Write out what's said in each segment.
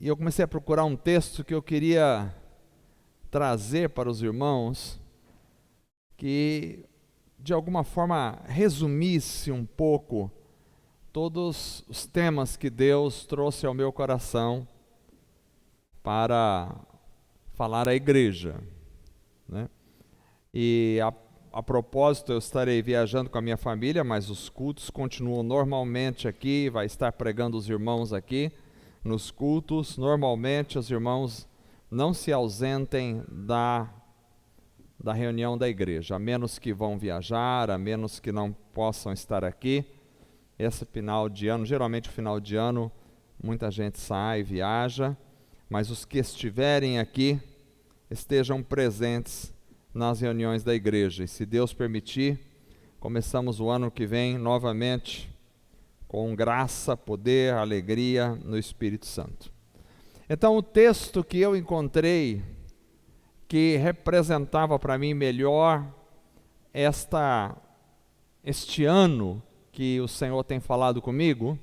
e eu comecei a procurar um texto que eu queria trazer para os irmãos, que de alguma forma resumisse um pouco todos os temas que Deus trouxe ao meu coração para falar à igreja, né? E a propósito, eu estarei viajando com a minha família, mas os cultos continuam normalmente aqui, vai estar pregando os irmãos aqui nos cultos. Normalmente os irmãos não se ausentem da reunião da igreja, a menos que vão viajar, a menos que não possam estar aqui. Esse final de ano, geralmente o final de ano, muita gente sai, viaja, mas os que estiverem aqui, estejam presentes nas reuniões da igreja. E se Deus permitir, começamos o ano que vem novamente com graça, poder, alegria no Espírito Santo. Então o texto que eu encontrei, que representava para mim melhor este ano que o Senhor tem falado comigo,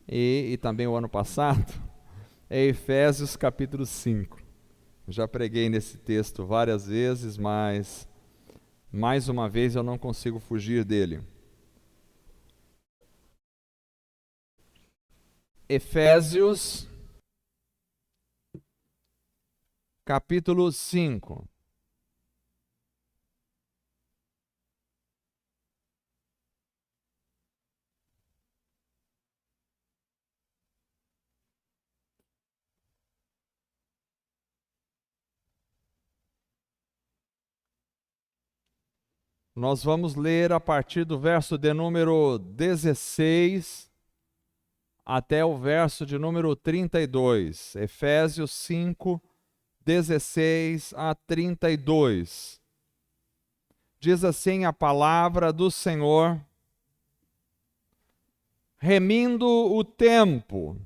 e também o ano passado, é Efésios capítulo 5. Já preguei nesse texto várias vezes, mas mais uma vez eu não consigo fugir dele. Efésios capítulo 5. Nós vamos ler a partir do verso de número 16 até o verso de número 32. Efésios 5, 16 a 32. Diz assim a palavra do Senhor: remindo o tempo,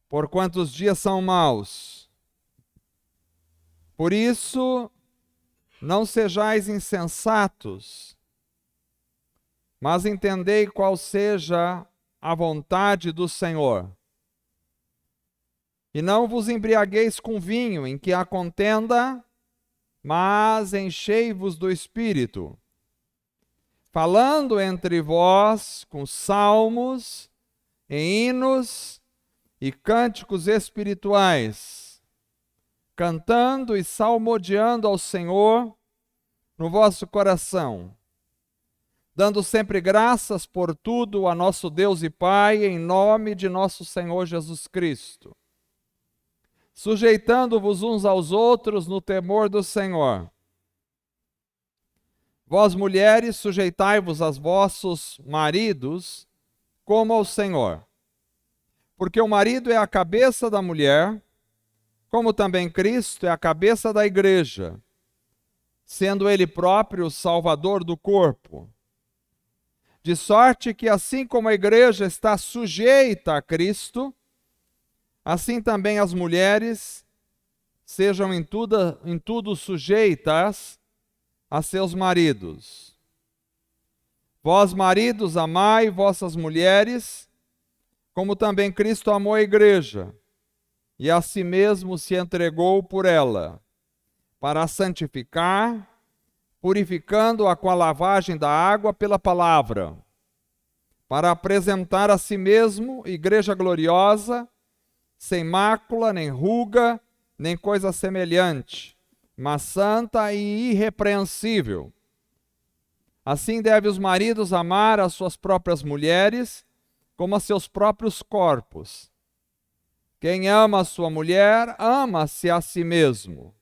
porquanto os dias são maus. Por isso, não sejais insensatos, mas entendei qual seja a vontade do Senhor. E não vos embriagueis com vinho, em que há contenda, mas enchei-vos do Espírito, falando entre vós com salmos, e hinos e cânticos espirituais, cantando e salmodiando ao Senhor no vosso coração, dando sempre graças por tudo a nosso Deus e Pai, em nome de nosso Senhor Jesus Cristo, sujeitando-vos uns aos outros no temor do Senhor. Vós, mulheres, sujeitai-vos aos vossos maridos, como ao Senhor. Porque o marido é a cabeça da mulher, como também Cristo é a cabeça da igreja, sendo ele próprio o Salvador do corpo. De sorte que assim como a igreja está sujeita a Cristo, assim também as mulheres sejam em tudo sujeitas a seus maridos. Vós, maridos, amai vossas mulheres, como também Cristo amou a igreja, e a si mesmo se entregou por ela, para a santificar, purificando-a com a lavagem da água pela palavra, para apresentar a si mesmo igreja gloriosa, sem mácula, nem ruga, nem coisa semelhante, mas santa e irrepreensível. Assim devem os maridos amar as suas próprias mulheres, como a seus próprios corpos. Quem ama a sua mulher, ama-se a si mesmo.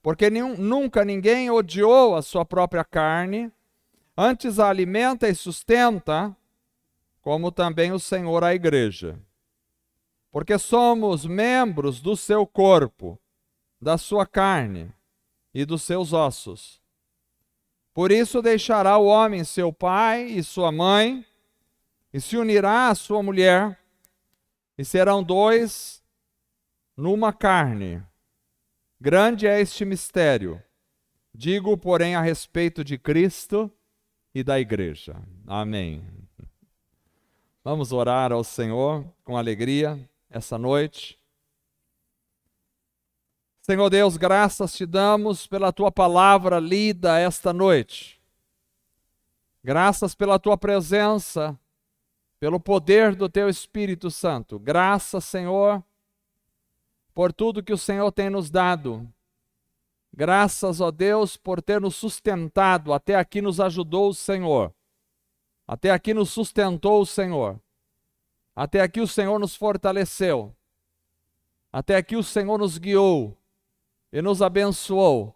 Porque nunca ninguém odiou a sua própria carne, antes a alimenta e sustenta, como também o Senhor a igreja. Porque somos membros do seu corpo, da sua carne e dos seus ossos. Por isso deixará o homem seu pai e sua mãe, e se unirá à sua mulher, e serão dois numa carne. Grande é este mistério. Digo, porém, a respeito de Cristo e da igreja. Amém. Vamos orar ao Senhor com alegria. essa noite. Senhor Deus, graças te damos pela tua palavra lida esta noite. Graças pela tua presença, pelo poder do teu Espírito Santo. Graças, Senhor, por tudo que o Senhor tem nos dado. Graças, ó Deus, por ter nos sustentado. Até aqui nos ajudou o Senhor. Até aqui nos sustentou o Senhor. Até aqui o Senhor nos fortaleceu. Até aqui o Senhor nos guiou e nos abençoou.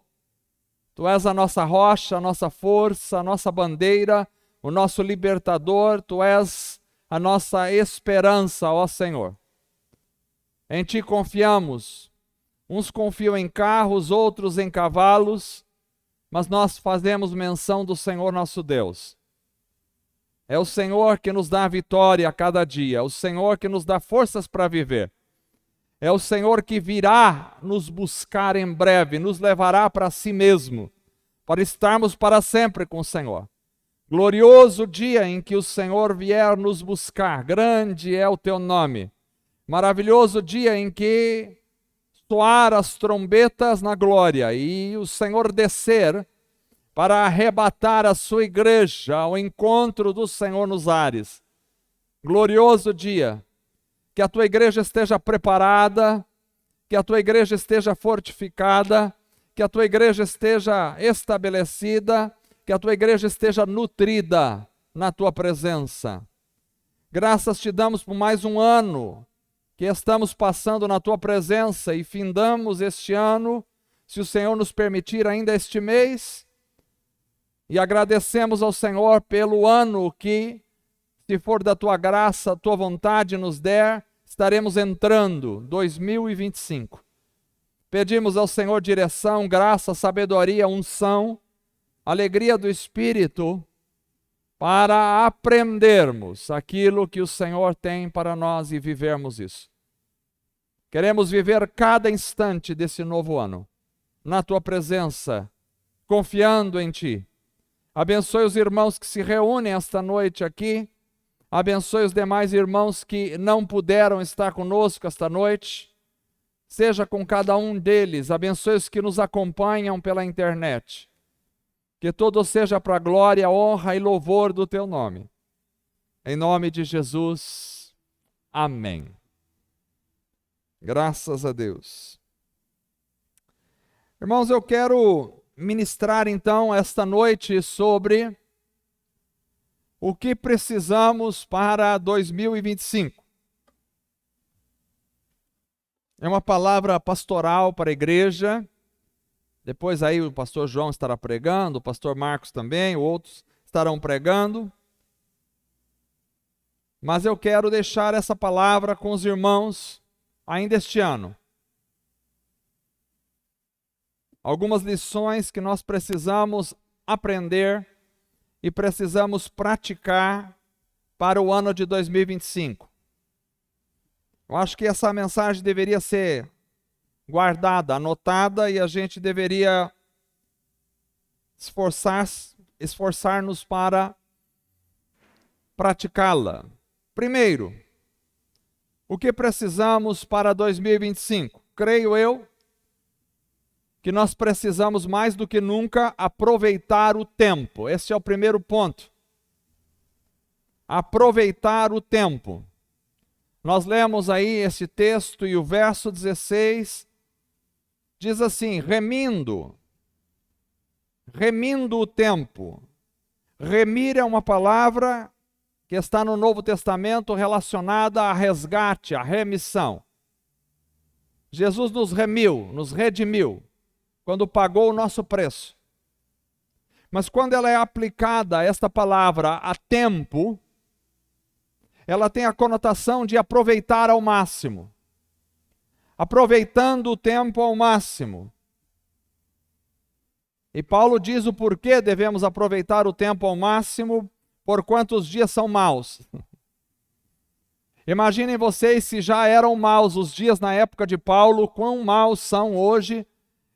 Tu és a nossa rocha, a nossa força, a nossa bandeira, o nosso libertador. Tu és a nossa esperança, ó Senhor. Em ti confiamos. Uns confiam em carros, outros em cavalos, mas nós fazemos menção do Senhor nosso Deus. É o Senhor que nos dá a vitória a cada dia, é o Senhor que nos dá forças para viver. É o Senhor que virá nos buscar em breve, nos levará para si mesmo, para estarmos para sempre com o Senhor. Glorioso dia em que o Senhor vier nos buscar, grande é o teu nome. Maravilhoso dia em que soar as trombetas na glória e o Senhor descer para arrebatar a sua igreja ao encontro do Senhor nos ares. Glorioso dia, que a tua igreja esteja preparada, que a tua igreja esteja fortificada, que a tua igreja esteja estabelecida, que a tua igreja esteja nutrida na tua presença. Graças te damos por mais um ano que estamos passando na tua presença e findamos este ano, se o Senhor nos permitir ainda este mês, e agradecemos ao Senhor pelo ano que, se for da tua graça, tua vontade nos der, estaremos entrando 2025. Pedimos ao Senhor direção, graça, sabedoria, unção, alegria do Espírito, para aprendermos aquilo que o Senhor tem para nós e vivermos isso. Queremos viver cada instante desse novo ano, na tua presença, confiando em ti. Abençoe os irmãos que se reúnem esta noite aqui, abençoe os demais irmãos que não puderam estar conosco esta noite, seja com cada um deles, abençoe os que nos acompanham pela internet. Que tudo seja para a glória, honra e louvor do teu nome. Em nome de Jesus, amém. Graças a Deus. Irmãos, eu quero ministrar então esta noite sobre o que precisamos para 2025. É uma palavra pastoral para a igreja. Depois aí o pastor João estará pregando, o pastor Marcos também, outros estarão pregando. Mas eu quero deixar essa palavra com os irmãos ainda este ano. Algumas lições que nós precisamos aprender e precisamos praticar para o ano de 2025. Eu acho que essa mensagem deveria ser guardada, anotada, e a gente deveria esforçar-nos para praticá-la. Primeiro, o que precisamos para 2025? Creio eu que nós precisamos mais do que nunca aproveitar o tempo. Esse é o primeiro ponto. Aproveitar o tempo. Nós lemos aí esse texto e o verso 16 diz assim: remindo o tempo. Remir é uma palavra que está no Novo Testamento relacionada a resgate, a remissão. Jesus nos remiu, nos redimiu, quando pagou o nosso preço. Mas quando ela é aplicada, esta palavra, a tempo, ela tem a conotação de aproveitar ao máximo. Aproveitando o tempo ao máximo. E Paulo diz o porquê devemos aproveitar o tempo ao máximo, porquanto os dias são maus. Imaginem vocês, se já eram maus os dias na época de Paulo, quão maus são hoje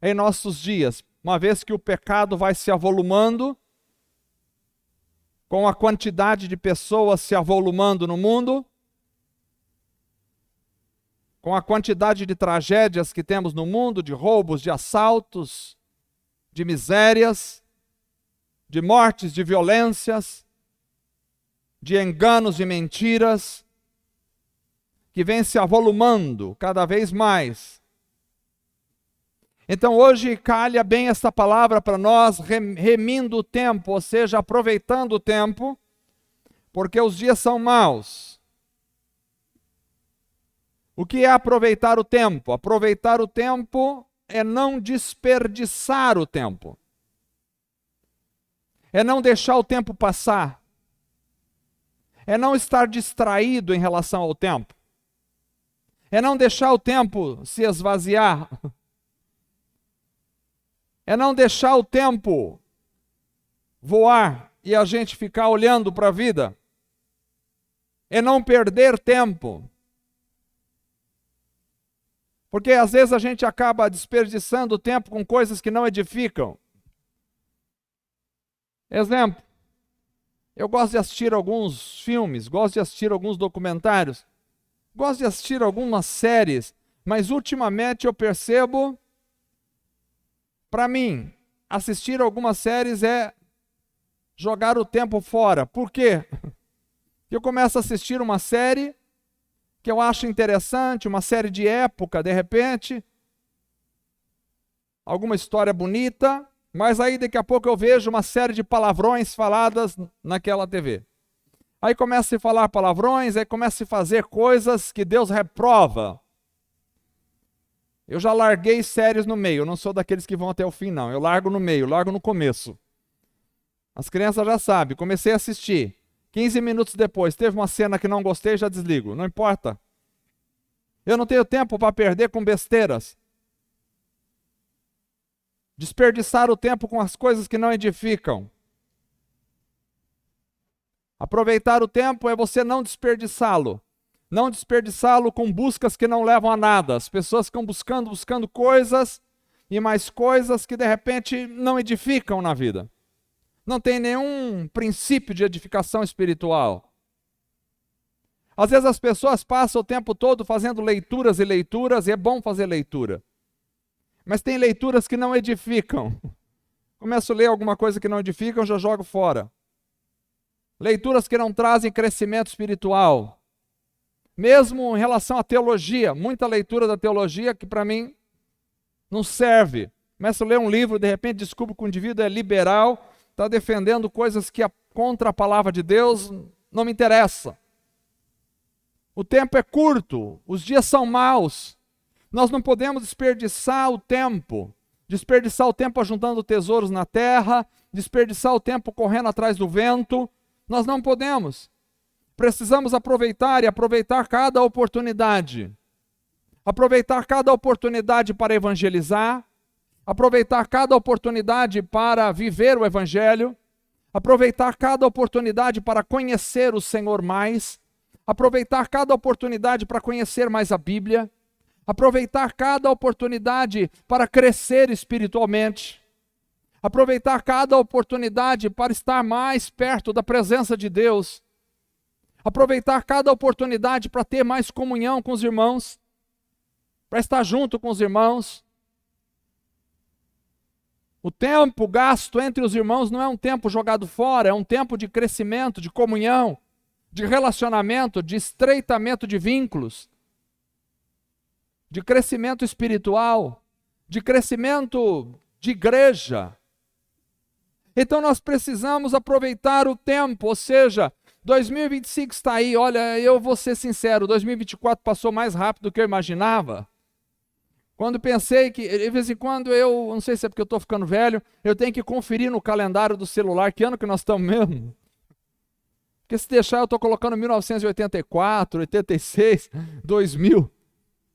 em nossos dias, uma vez que o pecado vai se avolumando, com a quantidade de pessoas se avolumando no mundo, com a quantidade de tragédias que temos no mundo, de roubos, de assaltos, de misérias, de mortes, de violências, de enganos e mentiras, que vem se avolumando cada vez mais. Então hoje calha bem esta palavra para nós, remindo o tempo, ou seja, aproveitando o tempo, porque os dias são maus. O que é aproveitar o tempo? Aproveitar o tempo é não desperdiçar o tempo. É não deixar o tempo passar. É não estar distraído em relação ao tempo. É não deixar o tempo se esvaziar. É não deixar o tempo voar e a gente ficar olhando para a vida. É não perder tempo. Porque às vezes a gente acaba desperdiçando o tempo com coisas que não edificam. Exemplo, eu gosto de assistir alguns filmes, gosto de assistir alguns documentários, gosto de assistir algumas séries, mas ultimamente eu percebo, para mim, assistir algumas séries é jogar o tempo fora. Por quê? Eu começo a assistir uma série que eu acho interessante, uma série de época, de repente, alguma história bonita, mas aí daqui a pouco eu vejo uma série de palavrões faladas naquela TV. Aí começa a se falar palavrões, aí começa a se fazer coisas que Deus reprova. Eu já larguei séries no meio, eu não sou daqueles que vão até o fim, não. Eu largo no meio, largo no começo. As crianças já sabem, comecei a assistir. 15 minutos depois, teve uma cena que não gostei, já desligo. Não importa. Eu não tenho tempo para perder com besteiras. Desperdiçar o tempo com as coisas que não edificam. Aproveitar o tempo é você não desperdiçá-lo. Não desperdiçá-lo com buscas que não levam a nada. As pessoas ficam buscando coisas e mais coisas que de repente não edificam na vida. Não tem nenhum princípio de edificação espiritual. Às vezes as pessoas passam o tempo todo fazendo leituras e leituras, e é bom fazer leitura. Mas tem leituras que não edificam. Começo a ler alguma coisa que não edifica, eu já jogo fora. Leituras que não trazem crescimento espiritual. Mesmo em relação à teologia, muita leitura da teologia que para mim não serve. Começo a ler um livro, de repente descubro que o indivíduo é liberal, está defendendo coisas que contra a palavra de Deus, não me interessa. O tempo é curto, os dias são maus. Nós não podemos desperdiçar o tempo ajuntando tesouros na terra, desperdiçar o tempo correndo atrás do vento. Nós não podemos. Precisamos aproveitar cada oportunidade. Aproveitar cada oportunidade para evangelizar, aproveitar cada oportunidade para viver o Evangelho, aproveitar cada oportunidade para conhecer o Senhor mais, aproveitar cada oportunidade para conhecer mais a Bíblia, aproveitar cada oportunidade para crescer espiritualmente, aproveitar cada oportunidade para estar mais perto da presença de Deus, aproveitar cada oportunidade para ter mais comunhão com os irmãos, para estar junto com os irmãos. O tempo gasto entre os irmãos não é um tempo jogado fora, é um tempo de crescimento, de comunhão, de relacionamento, de estreitamento de vínculos, de crescimento espiritual, de crescimento de igreja. Então nós precisamos aproveitar o tempo, ou seja, 2025 está aí, olha, eu vou ser sincero, 2024 passou mais rápido do que eu imaginava. Quando pensei que, de vez em quando eu, não sei se é porque eu estou ficando velho, eu tenho que conferir no calendário do celular que ano que nós estamos mesmo. Porque se deixar eu estou colocando 1984, 86, 2000.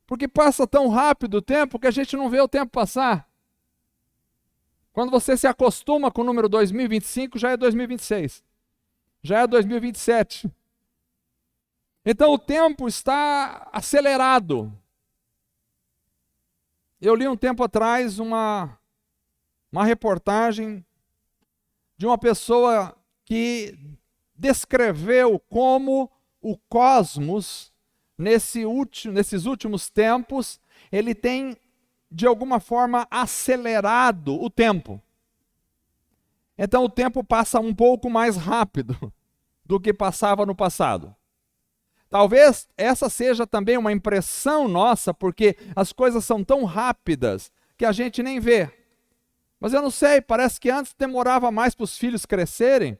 Porque passa tão rápido o tempo que a gente não vê o tempo passar. Quando você se acostuma com o número 2025, já é 2026. Já é 2027. Então o tempo está acelerado. Eu li um tempo atrás uma reportagem de uma pessoa que descreveu como o cosmos nesses últimos tempos, ele tem, de alguma forma, acelerado o tempo. Então o tempo passa um pouco mais rápido do que passava no passado. Talvez essa seja também uma impressão nossa, porque as coisas são tão rápidas que a gente nem vê. Mas eu não sei, parece que antes demorava mais para os filhos crescerem.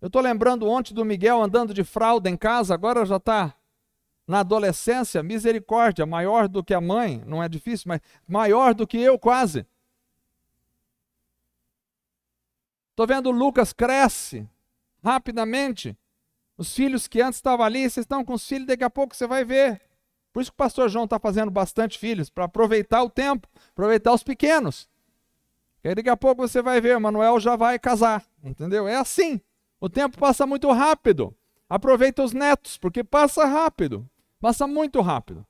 Eu estou lembrando ontem do Miguel andando de fralda em casa, agora já está na adolescência, misericórdia, maior do que a mãe, não é difícil, mas maior do que eu quase. Estou vendo o Lucas cresce rapidamente. Os filhos que antes estavam ali, vocês estão com os filhos, daqui a pouco você vai ver. Por isso que o pastor João está fazendo bastante filhos, para aproveitar o tempo, aproveitar os pequenos. E aí daqui a pouco você vai ver, o Manuel já vai casar, entendeu? É assim, o tempo passa muito rápido. Aproveita os netos, porque passa rápido, passa muito rápido.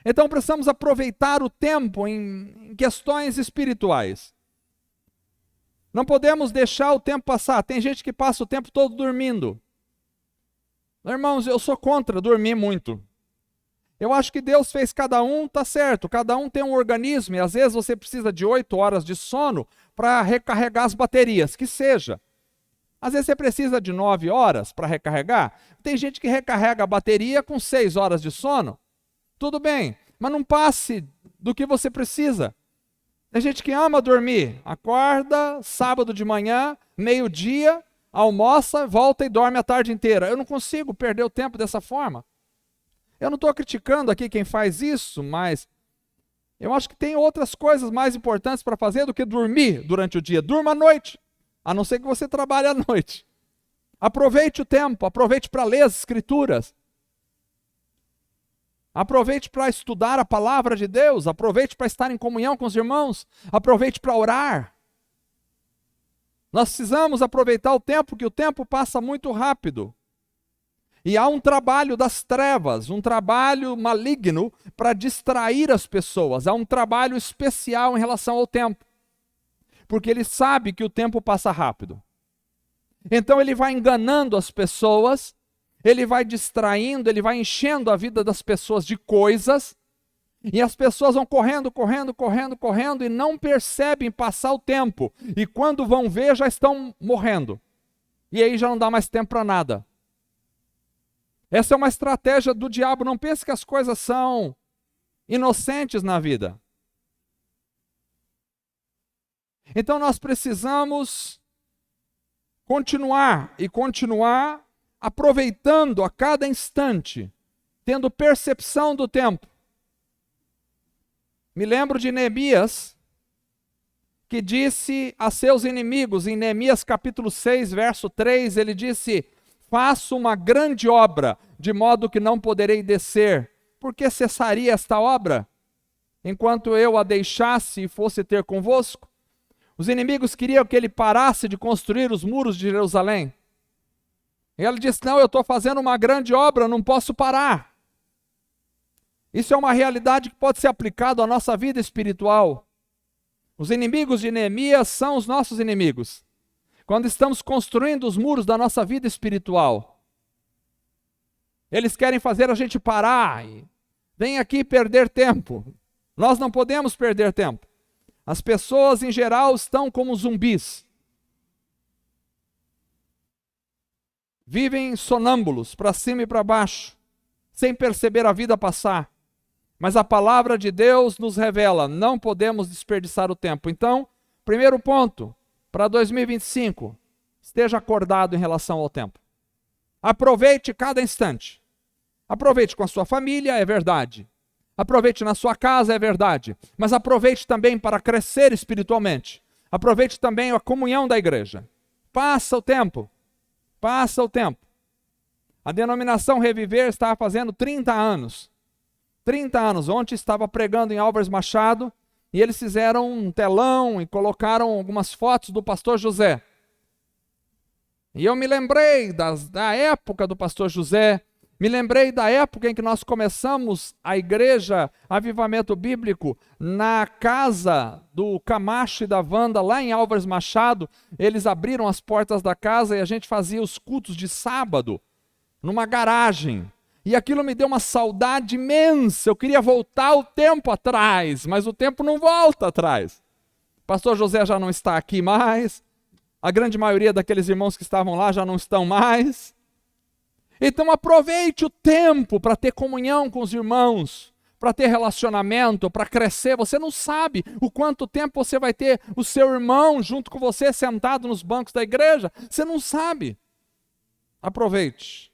Então precisamos aproveitar o tempo em questões espirituais. Não podemos deixar o tempo passar. Tem gente que passa o tempo todo dormindo. Irmãos, eu sou contra dormir muito. Eu acho que Deus fez cada um, tá certo. Cada um tem um organismo e às vezes você precisa de 8 horas de sono para recarregar as baterias, que seja. Às vezes você precisa de 9 horas para recarregar. Tem gente que recarrega a bateria com 6 horas de sono. Tudo bem, mas não passe do que você precisa. Tem gente que ama dormir. Acorda sábado de manhã, meio-dia, almoça, volta e dorme a tarde inteira. Eu não consigo perder o tempo dessa forma. Eu não estou criticando aqui quem faz isso, mas eu acho que tem outras coisas mais importantes para fazer do que dormir durante o dia. Durma à noite, a não ser que você trabalhe à noite. Aproveite o tempo, aproveite para ler as escrituras. Aproveite para estudar a palavra de Deus, aproveite para estar em comunhão com os irmãos, aproveite para orar. Nós precisamos aproveitar o tempo, que o tempo passa muito rápido. E há um trabalho das trevas, um trabalho maligno para distrair as pessoas. Há um trabalho especial em relação ao tempo. Porque ele sabe que o tempo passa rápido. Então ele vai enganando as pessoas, ele vai distraindo, ele vai enchendo a vida das pessoas de coisas. E as pessoas vão correndo e não percebem passar o tempo. E quando vão ver, já estão morrendo. E aí já não dá mais tempo para nada. Essa é uma estratégia do diabo. Não pense que as coisas são inocentes na vida. Então nós precisamos continuar aproveitando a cada instante, tendo percepção do tempo. Me lembro de Neemias, que disse a seus inimigos, em Neemias capítulo 6, verso 3, ele disse: faço uma grande obra, de modo que não poderei descer. Por que cessaria esta obra, enquanto eu a deixasse e fosse ter convosco? Os inimigos queriam que ele parasse de construir os muros de Jerusalém. E ele disse: não, eu estou fazendo uma grande obra, não posso parar. Isso é uma realidade que pode ser aplicada à nossa vida espiritual. Os inimigos de Neemias são os nossos inimigos. Quando estamos construindo os muros da nossa vida espiritual, eles querem fazer a gente parar e vem aqui perder tempo. Nós não podemos perder tempo. As pessoas em geral estão como zumbis. Vivem sonâmbulos, para cima e para baixo, sem perceber a vida passar. Mas a palavra de Deus nos revela, não podemos desperdiçar o tempo. Então, primeiro ponto, para 2025, esteja acordado em relação ao tempo. Aproveite cada instante. Aproveite com a sua família, é verdade. Aproveite na sua casa, é verdade. Mas aproveite também para crescer espiritualmente. Aproveite também a comunhão da igreja. Passa o tempo. Passa o tempo. A denominação Reviver estava fazendo 30 anos. 30 anos. Ontem estava pregando em Álvares Machado e eles fizeram um telão e colocaram algumas fotos do pastor José. E eu me lembrei da época do pastor José, me lembrei da época em que nós começamos a igreja Avivamento Bíblico na casa do Camacho e da Wanda, lá em Álvares Machado. Eles abriram as portas da casa e a gente fazia os cultos de sábado numa garagem. E aquilo me deu uma saudade imensa. Eu queria voltar o tempo atrás, mas o tempo não volta atrás. Pastor José já não está aqui mais. A grande maioria daqueles irmãos que estavam lá já não estão mais. Então aproveite o tempo para ter comunhão com os irmãos, para ter relacionamento, para crescer. Você não sabe o quanto tempo você vai ter o seu irmão junto com você sentado nos bancos da igreja. Você não sabe. Aproveite.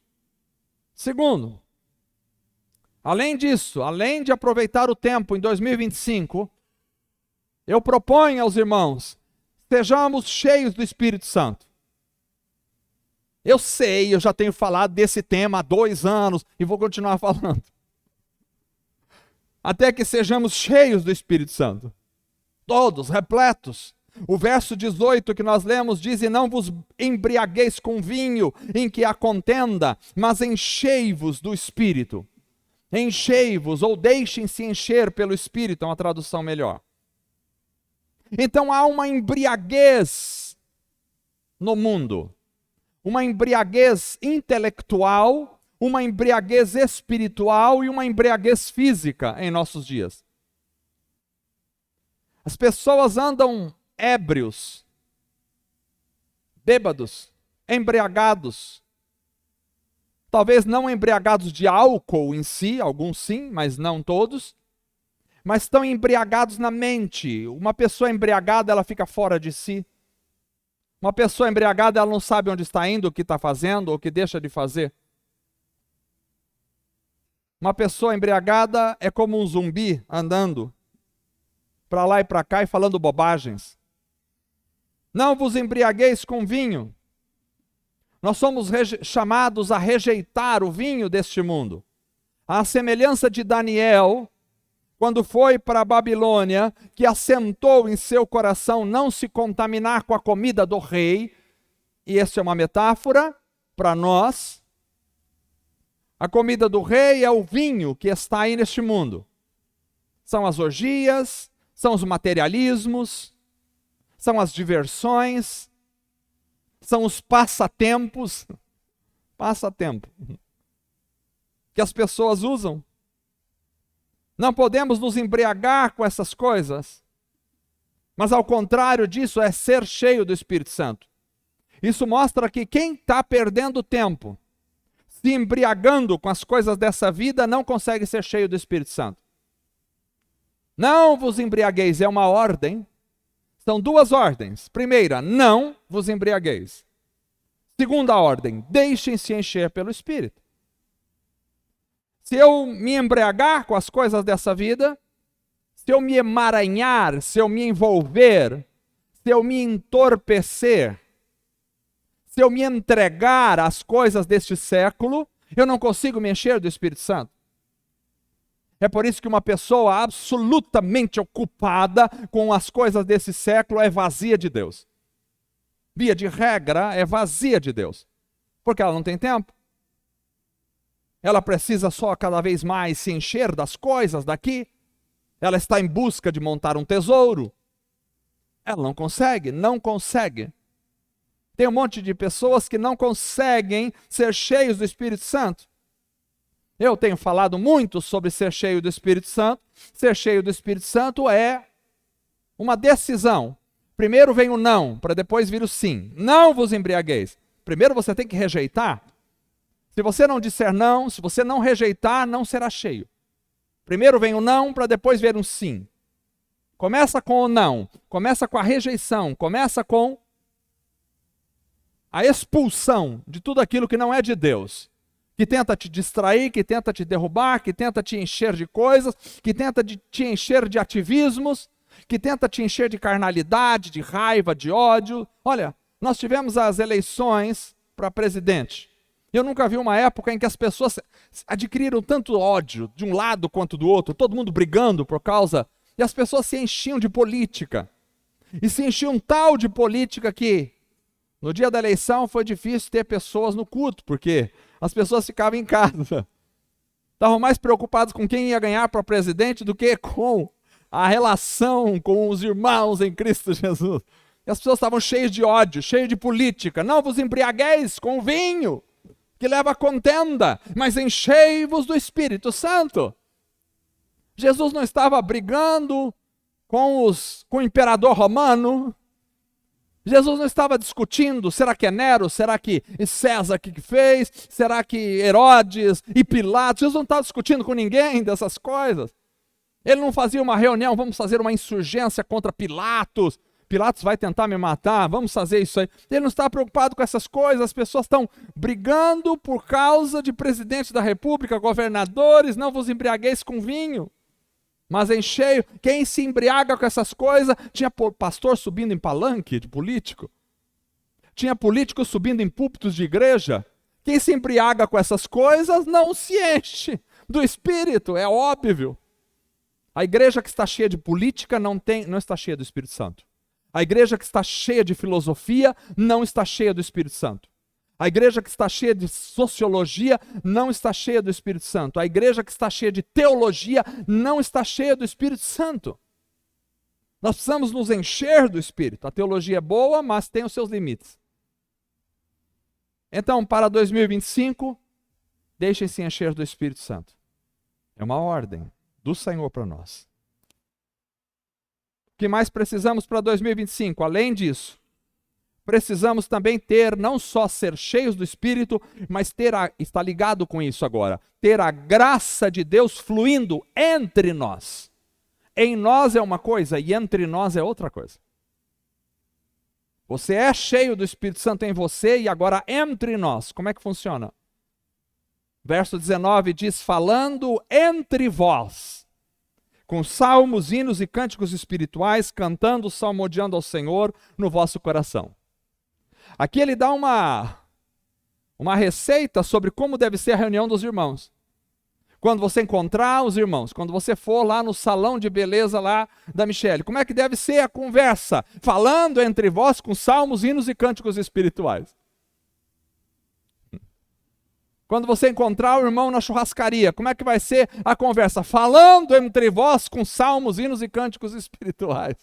Segundo, além disso, além de aproveitar o tempo em 2025, eu proponho aos irmãos, sejamos cheios do Espírito Santo. Eu sei, eu já tenho falado desse tema há 2 anos e vou continuar falando. Até que sejamos cheios do Espírito Santo. Todos, repletos. O verso 18 que nós lemos diz, e não vos embriagueis com vinho em que há contenda, mas enchei-vos do Espírito. Enchei-vos, ou deixem-se encher pelo Espírito, é uma tradução melhor. Então há uma embriaguez no mundo. Uma embriaguez intelectual, uma embriaguez espiritual e uma embriaguez física em nossos dias. As pessoas andam ébrios, bêbados, embriagados. Talvez não embriagados de álcool em si, alguns sim, mas não todos. Mas estão embriagados na mente. Uma pessoa embriagada, ela fica fora de si. Uma pessoa embriagada, ela não sabe onde está indo, o que está fazendo, ou o que deixa de fazer. Uma pessoa embriagada é como um zumbi andando para lá e para cá e falando bobagens. Não vos embriagueis com vinho. Nós somos chamados a rejeitar o vinho deste mundo. À semelhança de Daniel, quando foi para a Babilônia, que assentou em seu coração não se contaminar com a comida do rei, e essa é uma metáfora para nós. A comida do rei é o vinho que está aí neste mundo. São as orgias, são os materialismos, são as diversões, são os passatempos, que as pessoas usam. Não podemos nos embriagar com essas coisas, mas ao contrário disso é ser cheio do Espírito Santo. Isso mostra que quem está perdendo tempo, se embriagando com as coisas dessa vida, não consegue ser cheio do Espírito Santo. Não vos embriagueis, é uma ordem. São 2 ordens. Primeira, não vos embriagueis. Segunda ordem, deixem-se encher pelo Espírito. Se eu me embriagar com as coisas dessa vida, se eu me emaranhar, se eu me envolver, se eu me entorpecer, se eu me entregar às coisas deste século, eu não consigo me encher do Espírito Santo. É por isso que uma pessoa absolutamente ocupada com as coisas desse século é vazia de Deus. Via de regra, é vazia de Deus. Porque ela não tem tempo. Ela precisa só cada vez mais se encher das coisas daqui. Ela está em busca de montar um tesouro. Ela não consegue. Tem um monte de pessoas que não conseguem ser cheios do Espírito Santo. Eu tenho falado muito sobre ser cheio do Espírito Santo. Ser cheio do Espírito Santo é uma decisão. Primeiro vem o não, para depois vir o sim. Não vos embriagueis. Primeiro você tem que rejeitar. Se você não disser não, se você não rejeitar, não será cheio. Primeiro vem o não, para depois vir um sim. Começa com o não, começa com a rejeição, começa com a expulsão de tudo aquilo que não é de Deus. Que tenta te distrair, que tenta te derrubar, que tenta te encher de coisas, que tenta te encher de ativismos, que tenta te encher de carnalidade, de raiva, de ódio. Olha, nós tivemos as eleições para presidente. Eu nunca vi uma época em que as pessoas adquiriram tanto ódio, de um lado quanto do outro, todo mundo brigando por causa, e as pessoas se enchiam de política. E se enchiam tal de política que, no dia da eleição, foi difícil ter pessoas no culto, porque as pessoas ficavam em casa. Estavam mais preocupados com quem ia ganhar para presidente do que com a relação com os irmãos em Cristo Jesus. E as pessoas estavam cheias de ódio, cheias de política. Não vos embriagueis com vinho, que leva a contenda, mas enchei-vos do Espírito Santo. Jesus não estava brigando com o imperador romano. Jesus não estava discutindo, será que é Nero, será que César que fez, será que Herodes e Pilatos. Jesus não estava discutindo com ninguém dessas coisas. Ele não fazia uma reunião, vamos fazer uma insurgência contra Pilatos. Pilatos vai tentar me matar, vamos fazer isso aí. Ele não está preocupado com essas coisas, as pessoas estão brigando por causa de presidente da república, governadores, não vos embriagueis com vinho, mas encheio. Quem se embriaga com essas coisas, tinha pastor subindo em palanque de político, tinha político subindo em púlpitos de igreja. Quem se embriaga com essas coisas não se enche do Espírito, é óbvio. A igreja que está cheia de política não está cheia do Espírito Santo. A igreja que está cheia de filosofia não está cheia do Espírito Santo. A igreja que está cheia de sociologia não está cheia do Espírito Santo. A igreja que está cheia de teologia não está cheia do Espírito Santo. Nós precisamos nos encher do Espírito. A teologia é boa, mas tem os seus limites. Então, para 2025, deixem-se encher do Espírito Santo. É uma ordem do Senhor para nós. O que mais precisamos para 2025? Além disso, precisamos também ter, não só ser cheios do Espírito, mas está ligado com isso agora, ter a graça de Deus fluindo entre nós. Em nós é uma coisa e entre nós é outra coisa. Você é cheio do Espírito Santo em você e agora entre nós. Como é que funciona? Verso 19 diz, falando entre vós, com salmos, hinos e cânticos espirituais, cantando, salmodiando ao Senhor no vosso coração. Aqui ele dá uma receita sobre como deve ser a reunião dos irmãos. Quando você encontrar os irmãos, quando você for lá no salão de beleza lá da Michele, como é que deve ser a conversa? Falando entre vós com salmos, hinos e cânticos espirituais. Quando você encontrar o irmão na churrascaria, como é que vai ser a conversa? Falando entre vós com salmos, hinos e cânticos espirituais.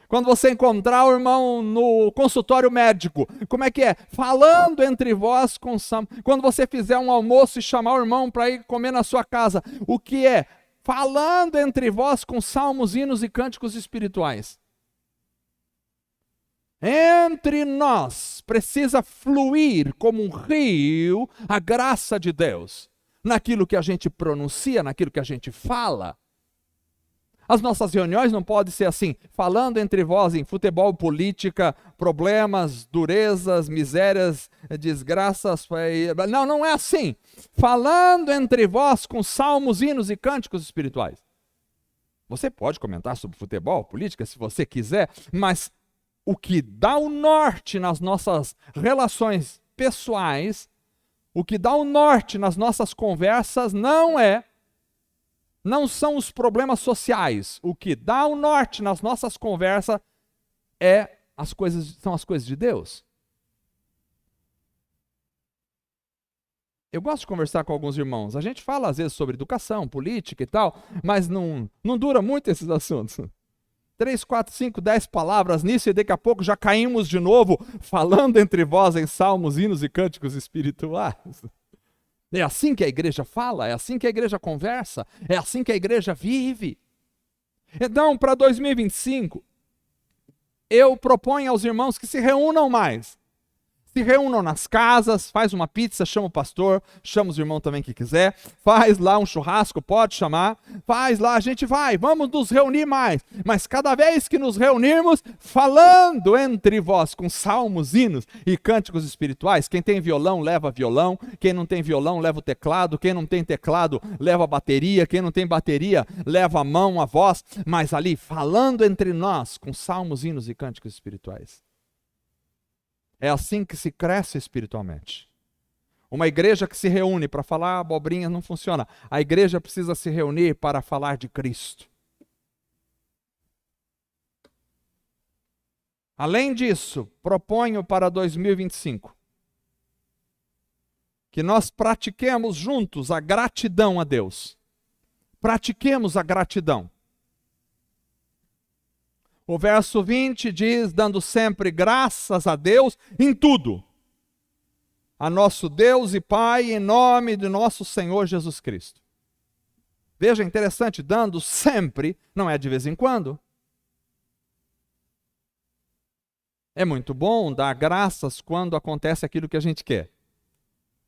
Quando você encontrar o irmão no consultório médico, como é que é? Falando entre vós com salmos. Quando você fizer um almoço e chamar o irmão para ir comer na sua casa, o que é? Falando entre vós com salmos, hinos e cânticos espirituais. Entre nós precisa fluir como um rio a graça de Deus, naquilo que a gente pronuncia, naquilo que a gente fala. As nossas reuniões não podem ser assim, falando entre vós em futebol, política, problemas, durezas, misérias, desgraças. Não, não é assim. Falando entre vós com salmos, hinos e cânticos espirituais. Você pode comentar sobre futebol, política, se você quiser, mas o que dá o norte nas nossas relações pessoais, o que dá o norte nas nossas conversas não são os problemas sociais. O que dá o norte nas nossas conversas são as coisas de Deus. Eu gosto de conversar com alguns irmãos. A gente fala às vezes sobre educação, política e tal, mas não dura muito esses assuntos. 3, 4, 5, 10 palavras nisso e daqui a pouco já caímos de novo falando entre vós em salmos, hinos e cânticos espirituais. É assim que a igreja fala, é assim que a igreja conversa, é assim que a igreja vive. Então, para 2025, eu proponho aos irmãos que se reúnam mais. Se reúnam nas casas, faz uma pizza, chama o pastor, chama os irmãos também que quiser, faz lá um churrasco, pode chamar, faz lá, a gente vamos nos reunir mais, mas cada vez que nos reunirmos, falando entre vós com salmos, hinos e cânticos espirituais, quem tem violão leva violão, quem não tem violão leva o teclado, quem não tem teclado leva a bateria, quem não tem bateria leva a mão, a voz, mas ali falando entre nós com salmos, hinos e cânticos espirituais. É assim que se cresce espiritualmente. Uma igreja que se reúne para falar abobrinha não funciona. A igreja precisa se reunir para falar de Cristo. Além disso, proponho para 2025 que nós pratiquemos juntos a gratidão a Deus. Pratiquemos a gratidão. O verso 20 diz, dando sempre graças a Deus em tudo. a nosso Deus e Pai em nome de nosso Senhor Jesus Cristo. Veja, interessante, dando sempre, não é de vez em quando. É muito bom dar graças quando acontece aquilo que a gente quer.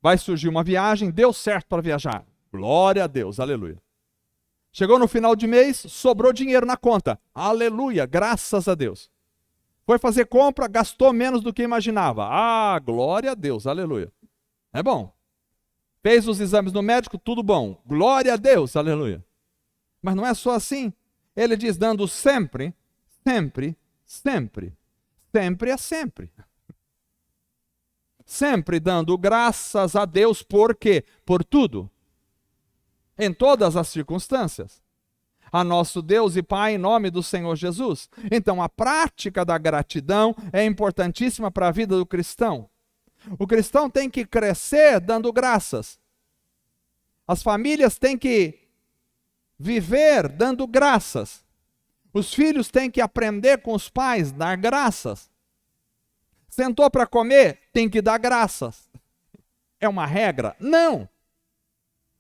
Vai surgir uma viagem, deu certo para viajar. Glória a Deus, aleluia. Chegou no final de mês, sobrou dinheiro na conta. Aleluia, graças a Deus. Foi fazer compra, gastou menos do que imaginava. Ah, glória a Deus, aleluia. É bom. Fez os exames no médico, tudo bom. Glória a Deus, aleluia. Mas não é só assim. Ele diz dando sempre, sempre, sempre. Sempre é sempre. Sempre dando graças a Deus, por quê? Por tudo. Em todas as circunstâncias. A nosso Deus e Pai em nome do Senhor Jesus. Então a prática da gratidão é importantíssima para a vida do cristão. O cristão tem que crescer dando graças. As famílias têm que viver dando graças. Os filhos têm que aprender com os pais, dar graças. Sentou para comer, tem que dar graças. É uma regra? Não.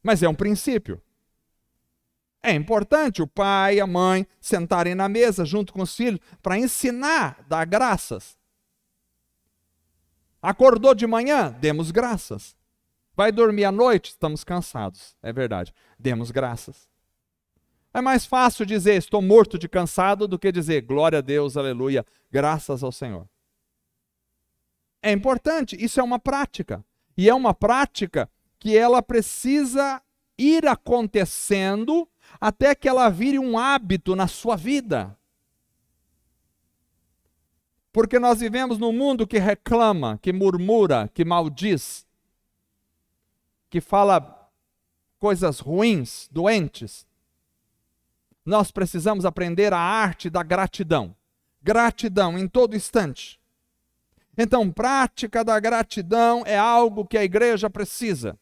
Mas é um princípio. É importante o pai e a mãe sentarem na mesa junto com os filhos para ensinar, dar graças. Acordou de manhã? Demos graças. Vai dormir à noite? Estamos cansados. É verdade. Demos graças. É mais fácil dizer estou morto de cansado do que dizer glória a Deus, aleluia, graças ao Senhor. É importante, isso é uma prática. E é uma prática que ela precisa ir acontecendo até que ela vire um hábito na sua vida. Porque nós vivemos num mundo que reclama, que murmura, que maldiz, que fala coisas ruins, doentes. Nós precisamos aprender a arte da gratidão. Gratidão em todo instante. Então, prática da gratidão é algo que a igreja precisa.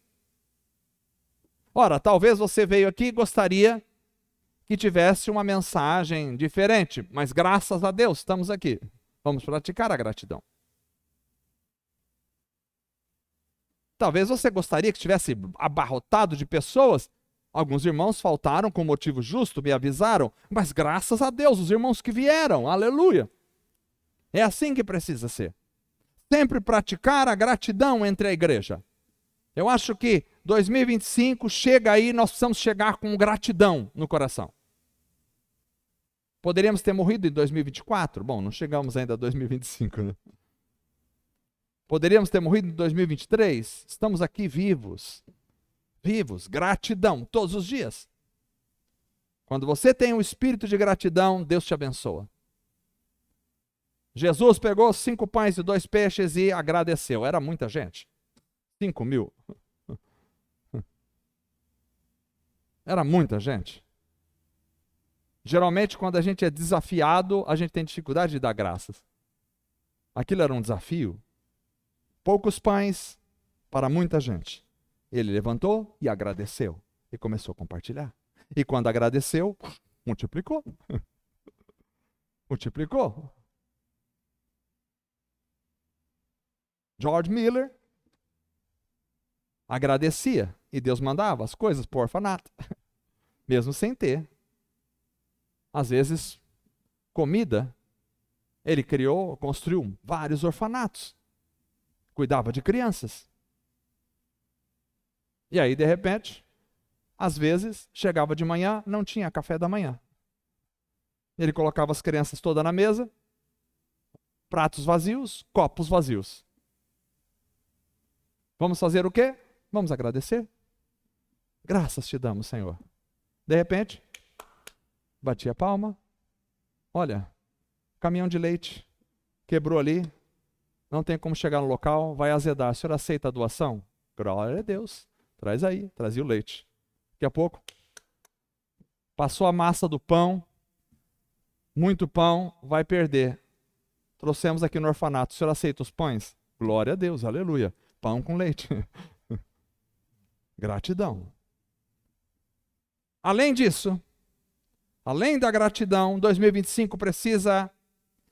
Ora, talvez você veio aqui e gostaria que tivesse uma mensagem diferente, mas graças a Deus estamos aqui. Vamos praticar a gratidão. Talvez você gostaria que estivesse abarrotado de pessoas. Alguns irmãos faltaram com motivo justo, me avisaram, mas graças a Deus, os irmãos que vieram, aleluia. É assim que precisa ser. Sempre praticar a gratidão entre a igreja. Eu acho que 2025 chega aí, nós precisamos chegar com gratidão no coração. Poderíamos ter morrido em 2024? Bom, não chegamos ainda a 2025, né? Poderíamos ter morrido em 2023? Estamos aqui vivos. Vivos, gratidão, todos os dias. Quando você tem um espírito de gratidão, Deus te abençoa. Jesus pegou 5 pães e 2 peixes e agradeceu. Era muita gente. 5.000. Era muita gente. Geralmente, quando a gente é desafiado, a gente tem dificuldade de dar graças. Aquilo era um desafio. Poucos pães para muita gente. Ele levantou e agradeceu. E começou a compartilhar. E quando agradeceu, multiplicou. Multiplicou. George Miller agradecia. E Deus mandava as coisas para o orfanato. Mesmo sem ter. Às vezes, comida. Ele construiu vários orfanatos. Cuidava de crianças. E aí, de repente, às vezes, chegava de manhã, não tinha café da manhã. Ele colocava as crianças todas na mesa, pratos vazios, copos vazios. Vamos fazer o quê? Vamos agradecer. Graças te damos, Senhor. De repente, bati a palma. Olha, caminhão de leite quebrou ali. Não tem como chegar no local, vai azedar. O senhor aceita a doação? Glória a Deus. Traz aí, trazia o leite. Daqui a pouco, passou a massa do pão. Muito pão, vai perder. Trouxemos aqui no orfanato. O senhor aceita os pães? Glória a Deus, aleluia. Pão com leite. Gratidão. Além disso, além da gratidão, 2025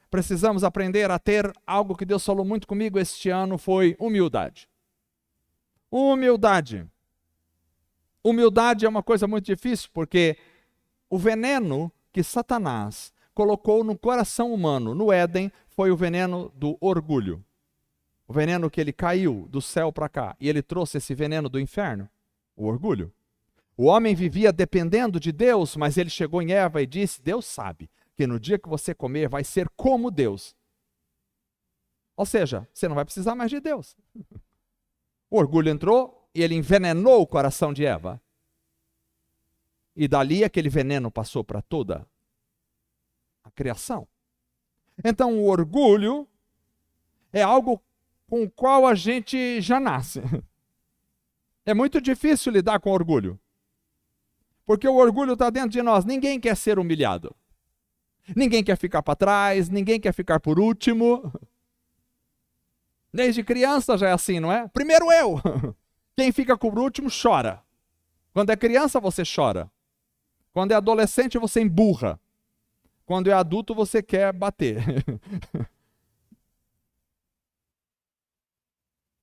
precisamos aprender a ter algo que Deus falou muito comigo este ano, foi humildade. Humildade. Humildade é uma coisa muito difícil, porque o veneno que Satanás colocou no coração humano, no Éden, foi o veneno do orgulho. O veneno que ele caiu do céu para cá, e ele trouxe esse veneno do inferno, o orgulho. O homem vivia dependendo de Deus, mas ele chegou em Eva e disse, Deus sabe que no dia que você comer vai ser como Deus. Ou seja, você não vai precisar mais de Deus. O orgulho entrou e ele envenenou o coração de Eva. E dali aquele veneno passou para toda a criação. Então o orgulho é algo com o qual a gente já nasce. É muito difícil lidar com orgulho. Porque o orgulho está dentro de nós. Ninguém quer ser humilhado. Ninguém quer ficar para trás, ninguém quer ficar por último. Desde criança já é assim, não é? Primeiro eu. Quem fica por último chora. Quando é criança você chora. Quando é adolescente você emburra. Quando é adulto você quer bater.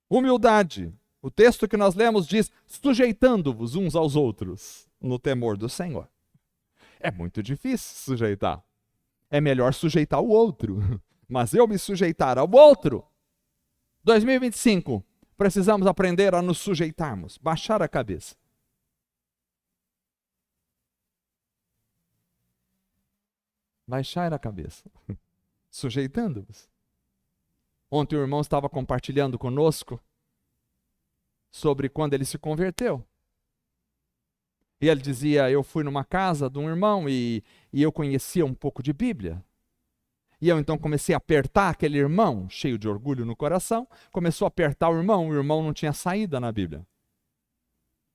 Humildade. O texto que nós lemos diz, sujeitando-vos uns aos outros no temor do Senhor. É muito difícil sujeitar. É melhor sujeitar o outro. Mas eu me sujeitar ao outro. 2025, precisamos aprender a nos sujeitarmos, baixar a cabeça. Baixar a cabeça. Sujeitando-vos. Ontem o irmão estava compartilhando conosco sobre quando ele se converteu. E ele dizia, eu fui numa casa de um irmão e eu conhecia um pouco de Bíblia. E eu então comecei a apertar aquele irmão, cheio de orgulho no coração, começou a apertar o irmão não tinha saída na Bíblia.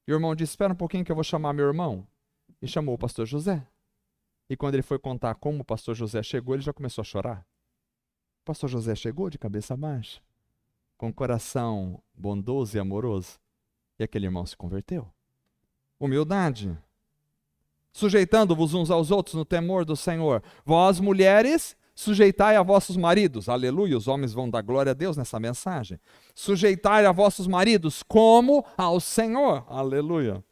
E o irmão disse, espera um pouquinho que eu vou chamar meu irmão. E chamou o pastor José. E quando ele foi contar como o pastor José chegou, ele já começou a chorar. O pastor José chegou de cabeça baixa, com o coração bondoso e amoroso. E aquele irmão se converteu. Humildade. Sujeitando-vos uns aos outros no temor do Senhor. Vós, mulheres, sujeitai a vossos maridos. Aleluia, os homens vão dar glória a Deus nessa mensagem. Sujeitai a vossos maridos como ao Senhor. Aleluia.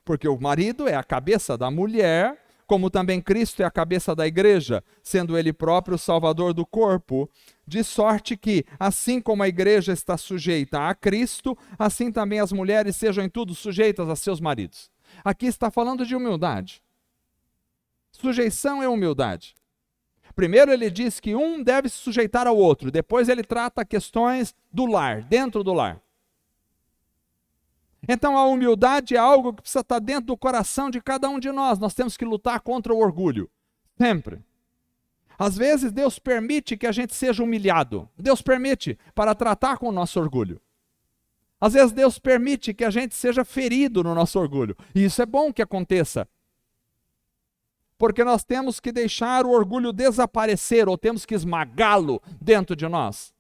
Porque o marido é a cabeça da mulher, como também Cristo é a cabeça da igreja, sendo ele próprio o salvador do corpo, de sorte que, assim como a igreja está sujeita a Cristo, assim também as mulheres sejam em tudo sujeitas a seus maridos. Aqui está falando de humildade. Sujeição é humildade. Primeiro ele diz que um deve se sujeitar ao outro, depois ele trata questões do lar, dentro do lar. Então a humildade é algo que precisa estar dentro do coração de cada um de nós. Nós temos que lutar contra o orgulho, sempre. Às vezes Deus permite que a gente seja humilhado. Deus permite para tratar com o nosso orgulho. Às vezes Deus permite que a gente seja ferido no nosso orgulho. E isso é bom que aconteça. Porque nós temos que deixar o orgulho desaparecer, ou temos que esmagá-lo dentro de nós.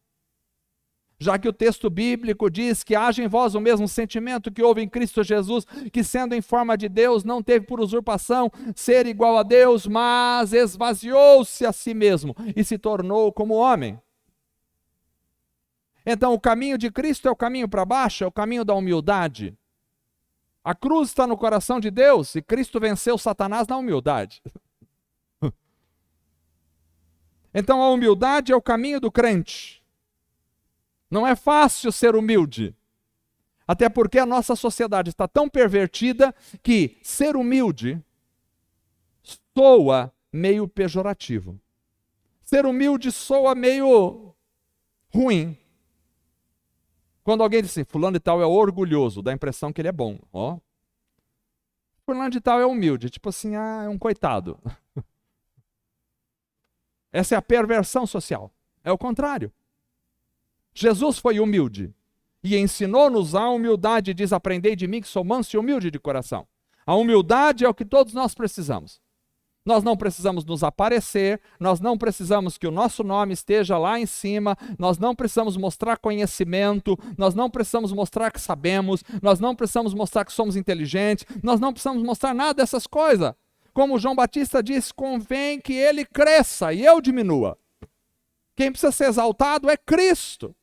Já que o texto bíblico diz que haja em vós o mesmo sentimento que houve em Cristo Jesus, que sendo em forma de Deus, não teve por usurpação ser igual a Deus, mas esvaziou-se a si mesmo e se tornou como homem. Então o caminho de Cristo é o caminho para baixo, é o caminho da humildade. A cruz está no coração de Deus e Cristo venceu Satanás na humildade. Então a humildade é o caminho do crente. Não é fácil ser humilde. Até porque a nossa sociedade está tão pervertida que ser humilde soa meio pejorativo. Ser humilde soa meio ruim. Quando alguém diz assim, fulano de tal é orgulhoso, dá a impressão que ele é bom. Ó. Fulano de tal é humilde, tipo assim, é um coitado. Essa é a perversão social. É o contrário. Jesus foi humilde e ensinou-nos a humildade, diz, aprendei de mim que sou manso e humilde de coração. A humildade é o que todos nós precisamos. Nós não precisamos nos aparecer, nós não precisamos que o nosso nome esteja lá em cima, nós não precisamos mostrar conhecimento, nós não precisamos mostrar que sabemos, nós não precisamos mostrar que somos inteligentes, nós não precisamos mostrar nada dessas coisas. Como João Batista disse, convém que ele cresça e eu diminua. Quem precisa ser exaltado é Cristo.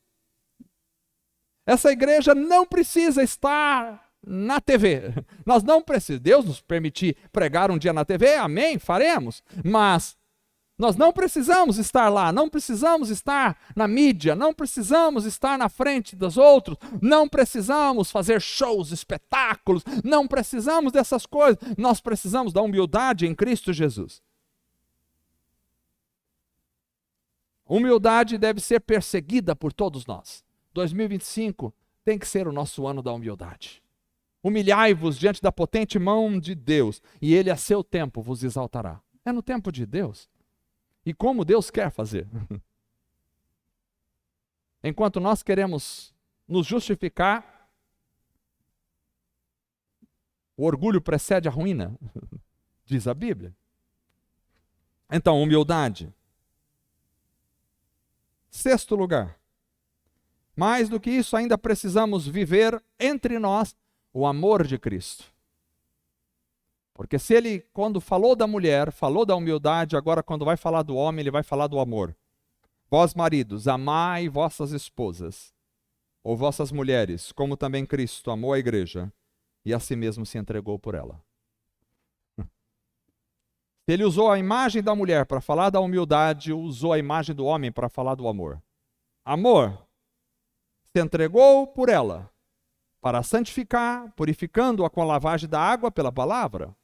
Essa igreja não precisa estar na TV. Nós não precisamos. Deus nos permitir pregar um dia na TV, amém, faremos. Mas nós não precisamos estar lá, não precisamos estar na mídia, não precisamos estar na frente dos outros, não precisamos fazer shows, espetáculos, não precisamos dessas coisas. Nós precisamos da humildade em Cristo Jesus. Humildade deve ser perseguida por todos nós. 2025 tem que ser o nosso ano da humildade. Humilhai-vos diante da potente mão de Deus, e Ele a seu tempo vos exaltará. É no tempo de Deus. E como Deus quer fazer. Enquanto nós queremos nos justificar, o orgulho precede a ruína, diz a Bíblia. Então, humildade. Sexto lugar. Mais do que isso, ainda precisamos viver entre nós o amor de Cristo. Porque se ele, quando falou da mulher, falou da humildade, agora quando vai falar do homem, ele vai falar do amor. Vós, maridos, amai vossas esposas, ou vossas mulheres, como também Cristo amou a igreja, e a si mesmo se entregou por ela. Se ele usou a imagem da mulher para falar da humildade, usou a imagem do homem para falar do amor. Amor, se entregou por ela, para santificar, purificando-a com a lavagem da água pela palavra,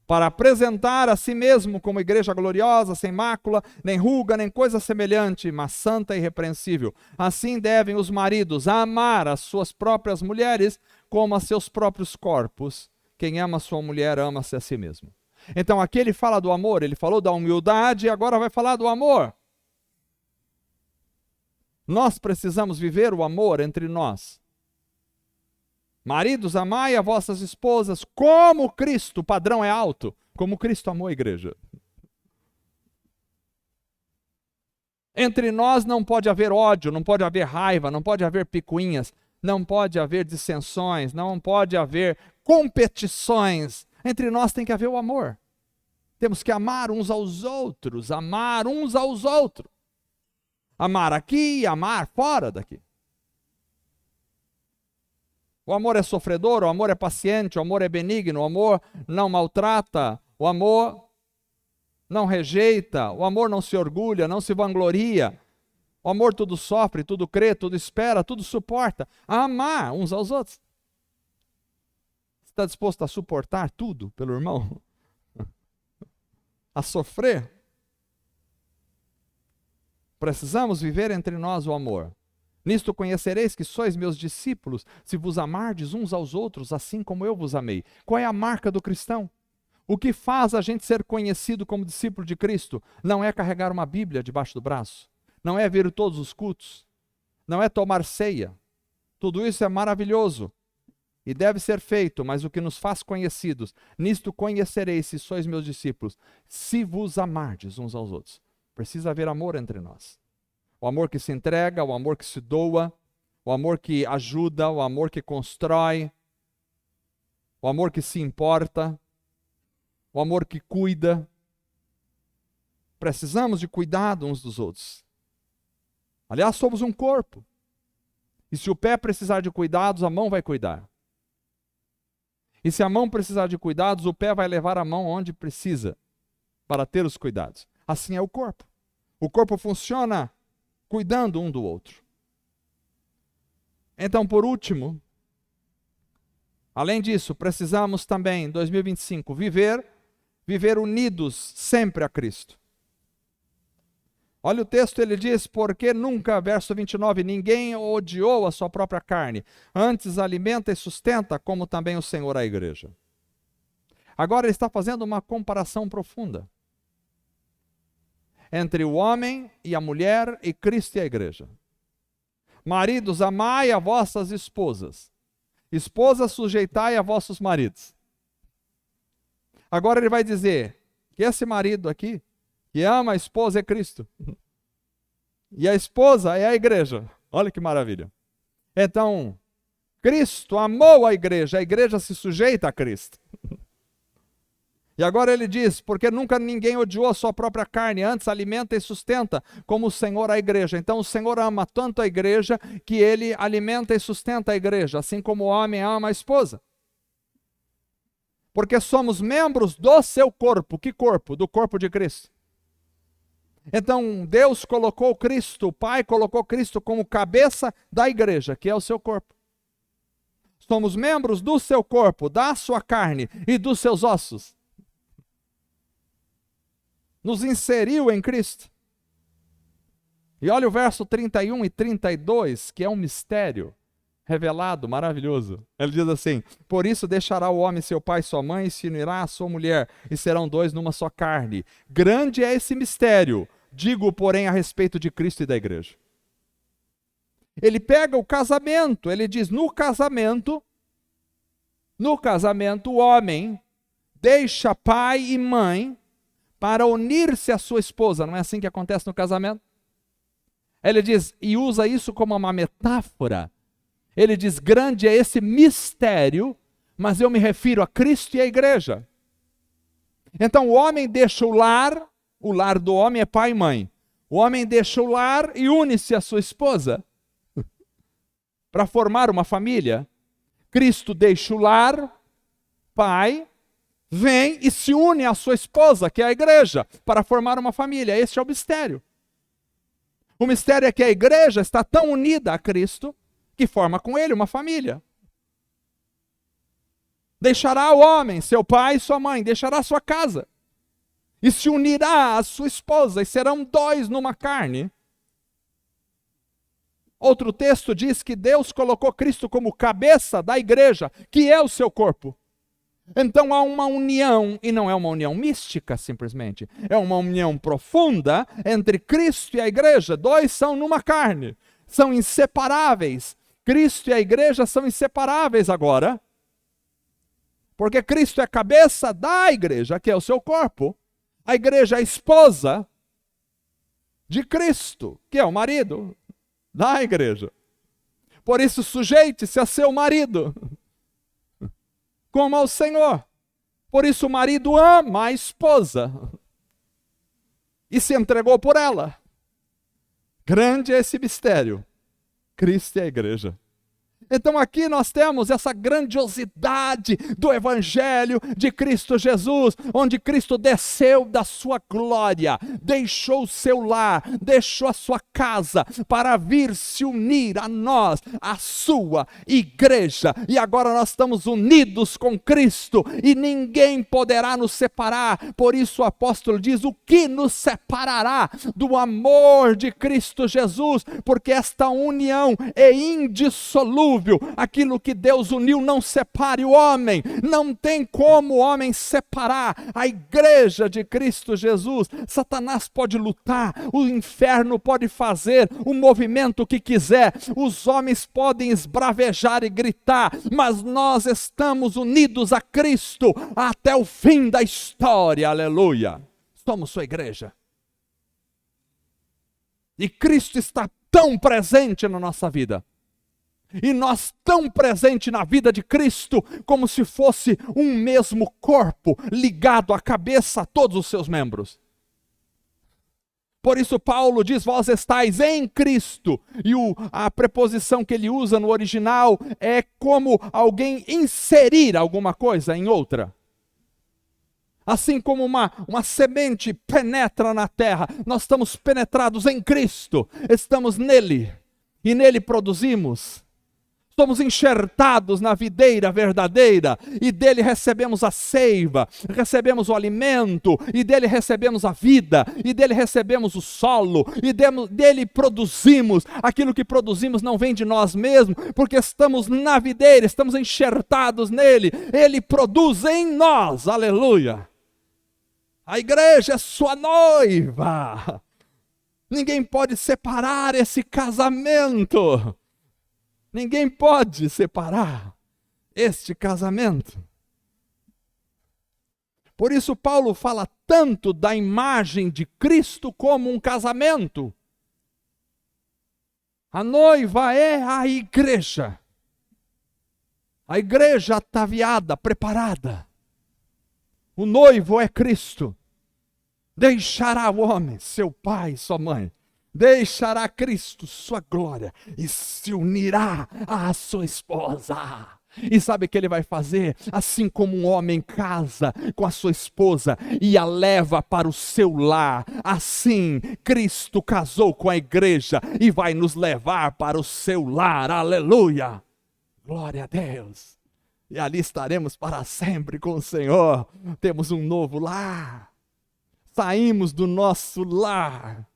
para apresentar a si mesmo como igreja gloriosa, sem mácula, nem ruga, nem coisa semelhante, mas santa e irrepreensível. Assim devem os maridos amar as suas próprias mulheres como a seus próprios corpos. Quem ama a sua mulher, ama-se a si mesmo. Então aqui ele fala do amor, ele falou da humildade e agora vai falar do amor. Nós precisamos viver o amor entre nós. Maridos, amai a vossas esposas como Cristo, o padrão é alto, como Cristo amou a igreja. Entre nós não pode haver ódio, não pode haver raiva, não pode haver picuinhas, não pode haver dissensões, não pode haver competições. Entre nós tem que haver o amor. Temos que amar uns aos outros, amar uns aos outros. Amar aqui e amar fora daqui. O amor é sofredor, o amor é paciente, o amor é benigno, o amor não maltrata, o amor não rejeita, o amor não se orgulha, não se vangloria. O amor tudo sofre, tudo crê, tudo espera, tudo suporta. Amar uns aos outros. Você está disposto a suportar tudo pelo irmão? A sofrer? Precisamos viver entre nós o amor. Nisto conhecereis que sois meus discípulos, se vos amardes uns aos outros, assim como eu vos amei. Qual é a marca do cristão? O que faz a gente ser conhecido como discípulo de Cristo? Não é carregar uma Bíblia debaixo do braço. Não é vir todos os cultos. Não é tomar ceia. Tudo isso é maravilhoso e deve ser feito, mas o que nos faz conhecidos, nisto conhecereis se sois meus discípulos, se vos amardes uns aos outros. Precisa haver amor entre nós. O amor que se entrega, o amor que se doa, o amor que ajuda, o amor que constrói, o amor que se importa, o amor que cuida. Precisamos de cuidado uns dos outros. Aliás, somos um corpo. E se o pé precisar de cuidados, a mão vai cuidar. E se a mão precisar de cuidados, o pé vai levar a mão onde precisa para ter os cuidados. Assim é o corpo. O corpo funciona cuidando um do outro. Então, por último, além disso, precisamos também, em 2025, viver unidos sempre a Cristo. Olha o texto, ele diz, porque nunca, verso 29, ninguém odiou a sua própria carne, antes alimenta e sustenta, como também o Senhor a igreja. Agora ele está fazendo uma comparação profunda entre o homem e a mulher e Cristo e a igreja. Maridos, amai a vossas esposas. Esposas, sujeitai a vossos maridos. Agora ele vai dizer que esse marido aqui, que ama a esposa, é Cristo. E a esposa é a igreja. Olha que maravilha. Então, Cristo amou a igreja se sujeita a Cristo. E agora ele diz, porque nunca ninguém odiou a sua própria carne, antes alimenta e sustenta, como o Senhor a igreja. Então o Senhor ama tanto a igreja, que ele alimenta e sustenta a igreja, assim como o homem ama a esposa. Porque somos membros do seu corpo. Que corpo? Do corpo de Cristo. Então Deus colocou Cristo, o Pai colocou Cristo como cabeça da igreja, que é o seu corpo. Somos membros do seu corpo, da sua carne e dos seus ossos. Nos inseriu em Cristo. E olha o verso 31 e 32, que é um mistério revelado, maravilhoso. Ele diz assim: por isso deixará o homem seu pai e sua mãe, e se unirá à sua mulher, e serão dois numa só carne. Grande é esse mistério, digo, porém, a respeito de Cristo e da igreja. Ele pega o casamento, ele diz, no casamento, o homem deixa pai e mãe para unir-se à sua esposa. Não é assim que acontece no casamento? Ele diz, e usa isso como uma metáfora. Ele diz, grande é esse mistério, mas eu me refiro a Cristo e a igreja. Então o homem deixa o lar do homem é pai e mãe. O homem deixa o lar e une-se à sua esposa para formar uma família. Cristo deixa o lar, pai, vem e se une à sua esposa, que é a igreja, para formar uma família. Este é o mistério. O mistério é que a igreja está tão unida a Cristo que forma com ele uma família. Deixará o homem, seu pai e sua mãe, deixará sua casa e se unirá à sua esposa e serão dois numa carne. Outro texto diz que Deus colocou Cristo como cabeça da igreja, que é o seu corpo. Então há uma união, e não é uma união mística simplesmente, é uma união profunda entre Cristo e a igreja. Dois são numa carne, são inseparáveis. Cristo e a igreja são inseparáveis agora, porque Cristo é a cabeça da igreja, que é o seu corpo. A igreja é a esposa de Cristo, que é o marido da igreja. Por isso, sujeite-se a seu marido, como ao Senhor. Por isso o marido ama a esposa e se entregou por ela. Grande é esse mistério. Cristo e a igreja. Então aqui nós temos essa grandiosidade do Evangelho de Cristo Jesus, onde Cristo desceu da sua glória, deixou o seu lar, deixou a sua casa, para vir se unir a nós, a sua igreja. E agora nós estamos unidos com Cristo, e ninguém poderá nos separar. Por isso o apóstolo diz, o que nos separará do amor de Cristo Jesus? Porque esta união é indissolúvel. Aquilo que Deus uniu não separe o homem. Não tem como o homem separar a igreja de Cristo Jesus. Satanás pode lutar, o inferno pode fazer o movimento que quiser, os homens podem esbravejar e gritar, mas nós estamos unidos a Cristo até o fim da história. Aleluia! Somos sua igreja. E Cristo está tão presente na nossa vida. E nós tão presente na vida de Cristo, como se fosse um mesmo corpo, ligado à cabeça a todos os seus membros. Por isso Paulo diz, vós estáis em Cristo. E a preposição que ele usa no original é como alguém inserir alguma coisa em outra. Assim como uma semente penetra na terra, nós estamos penetrados em Cristo, estamos nele, e nele produzimos. Somos enxertados na videira verdadeira, e dele recebemos a seiva, recebemos o alimento, e dele recebemos a vida, e dele recebemos o solo, e dele produzimos. Aquilo que produzimos não vem de nós mesmos, porque estamos na videira, estamos enxertados nele, ele produz em nós, aleluia. A igreja é sua noiva, ninguém pode separar esse casamento. Ninguém pode separar este casamento. Por isso Paulo fala tanto da imagem de Cristo como um casamento. A noiva é a igreja. A igreja ataviada, preparada. O noivo é Cristo. Deixará o homem, seu pai e sua mãe. Deixará Cristo sua glória e se unirá à sua esposa. E sabe o que ele vai fazer? Assim como um homem casa com a sua esposa e a leva para o seu lar, assim Cristo casou com a igreja e vai nos levar para o seu lar. Aleluia! Glória a Deus! E ali estaremos para sempre com o Senhor. Temos um novo lar. Saímos do nosso lar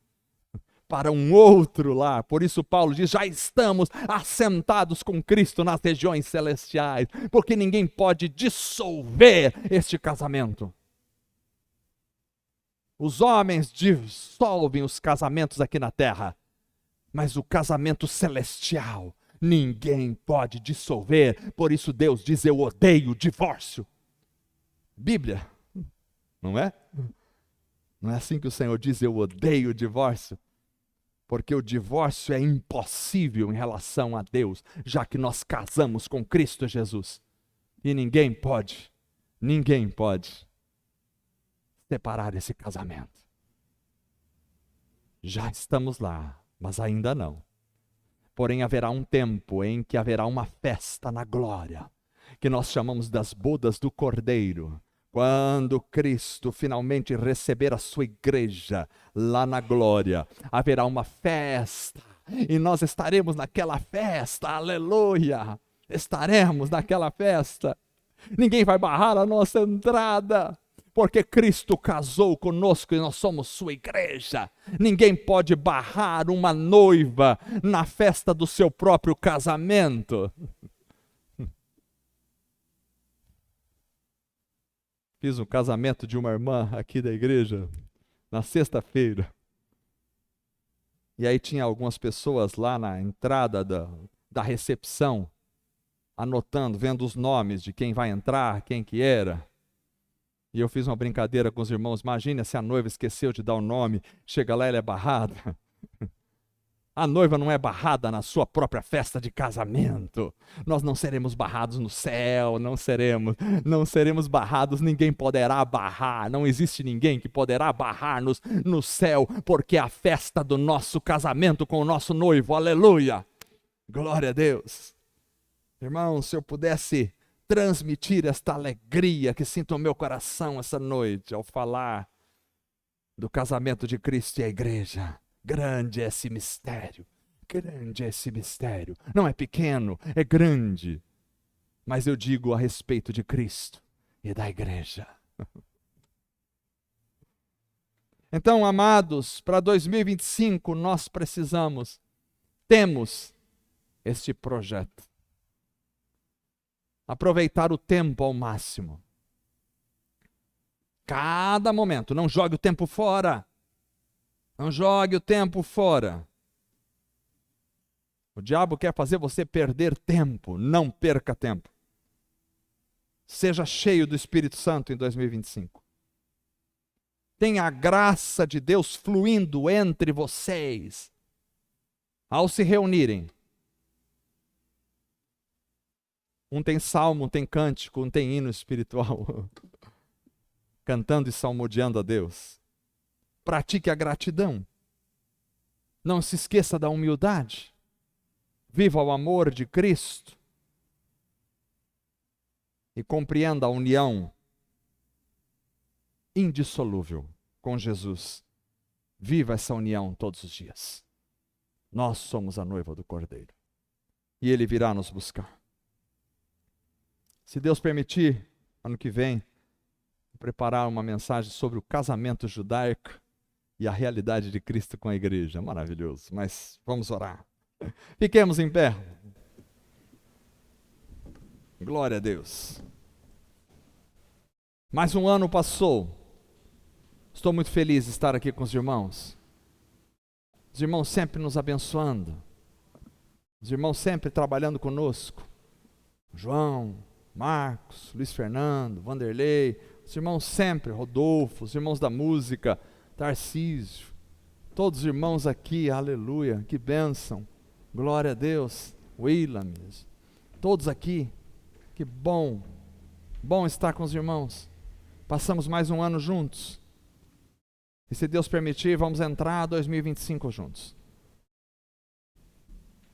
para um outro lar. Por isso Paulo diz, já estamos assentados com Cristo nas regiões celestiais, porque ninguém pode dissolver este casamento. Os homens dissolvem os casamentos aqui na terra, mas o casamento celestial ninguém pode dissolver. Por isso Deus diz, eu odeio o divórcio. Bíblia, não é? Não é assim que o Senhor diz, eu odeio o divórcio? Porque o divórcio é impossível em relação a Deus, já que nós casamos com Cristo Jesus. E ninguém pode separar esse casamento. Já estamos lá, mas ainda não. Porém haverá um tempo em que haverá uma festa na glória, que nós chamamos das bodas do Cordeiro. Quando Cristo finalmente receber a sua igreja lá na glória, haverá uma festa e nós estaremos naquela festa, aleluia! Estaremos naquela festa. Ninguém vai barrar a nossa entrada, porque Cristo casou conosco e nós somos sua igreja. Ninguém pode barrar uma noiva na festa do seu próprio casamento. Fiz um casamento de uma irmã aqui da igreja, na sexta-feira. E aí tinha algumas pessoas lá na entrada da recepção, anotando, vendo os nomes de quem vai entrar, quem que era. E eu fiz uma brincadeira com os irmãos, imagina se a noiva esqueceu de dar o nome, chega lá e ela é barrada. A noiva não é barrada na sua própria festa de casamento. Nós não seremos barrados no céu, não seremos barrados, ninguém poderá barrar, não existe ninguém que poderá barrar-nos no céu, porque é a festa do nosso casamento com o nosso noivo, aleluia! Glória a Deus! Irmão, se eu pudesse transmitir esta alegria que sinto no meu coração essa noite, ao falar do casamento de Cristo e a igreja. Grande é esse mistério, grande é esse mistério. Não é pequeno, é grande. Mas eu digo a respeito de Cristo e da igreja. Então, amados, para 2025 nós temos este projeto. Aproveitar o tempo ao máximo. Cada momento, não jogue o tempo fora. Não jogue o tempo fora. O diabo quer fazer você perder tempo. Não perca tempo. Seja cheio do Espírito Santo em 2025. Tenha a graça de Deus fluindo entre vocês. Ao se reunirem. Um tem salmo, um tem cântico, um tem hino espiritual. Cantando e salmodiando a Deus. Pratique a gratidão. Não se esqueça da humildade. Viva o amor de Cristo. E compreenda a união indissolúvel com Jesus. Viva essa união todos os dias. Nós somos a noiva do Cordeiro. E Ele virá nos buscar. Se Deus permitir, ano que vem, vou preparar uma mensagem sobre o casamento judaico e a realidade de Cristo com a igreja. Maravilhoso, mas vamos orar. Fiquemos em pé. Glória a Deus. Mais um ano passou. Estou muito feliz de estar aqui com os irmãos. Os irmãos sempre nos abençoando. Os irmãos sempre trabalhando conosco. João, Marcos, Luiz Fernando, Vanderlei. Os irmãos sempre, Rodolfo, os irmãos da música, Tarcísio, todos os irmãos aqui, aleluia, que bênção, glória a Deus, Williams, todos aqui, que bom estar com os irmãos, Passamos mais um ano juntos. E se Deus permitir, vamos entrar 2025 juntos.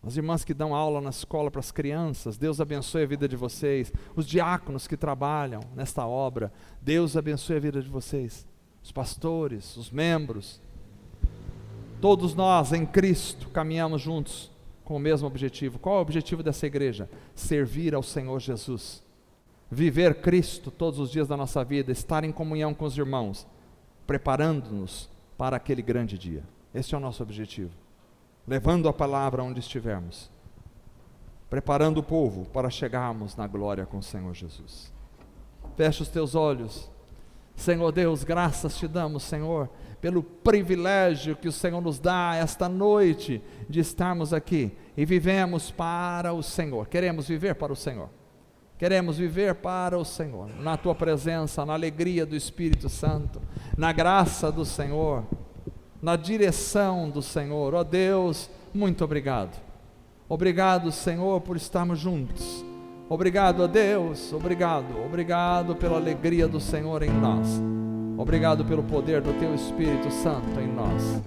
As irmãs que dão aula na escola para as crianças, Deus abençoe a vida de vocês. Os diáconos que trabalham nesta obra, Deus abençoe a vida de vocês. Os pastores, os membros, todos nós em Cristo caminhamos juntos com o mesmo objetivo. Qual é o objetivo dessa igreja? Servir ao Senhor Jesus. Viver Cristo todos os dias da nossa vida, estar em comunhão com os irmãos, preparando-nos para aquele grande dia. Esse é o nosso objetivo. Levando a palavra onde estivermos, preparando o povo para chegarmos na glória com o Senhor Jesus. Fecha os teus olhos. Senhor Deus, graças te damos, Senhor, pelo privilégio que o Senhor nos dá esta noite de estarmos aqui e vivemos para o Senhor. Queremos viver para o Senhor. Queremos viver para o Senhor, na tua presença, na alegria do Espírito Santo, na graça do Senhor, na direção do Senhor. Ó Deus, muito obrigado. Obrigado, Senhor, por estarmos juntos. Obrigado a Deus, obrigado pela alegria do Senhor em nós. Obrigado pelo poder do teu Espírito Santo em nós.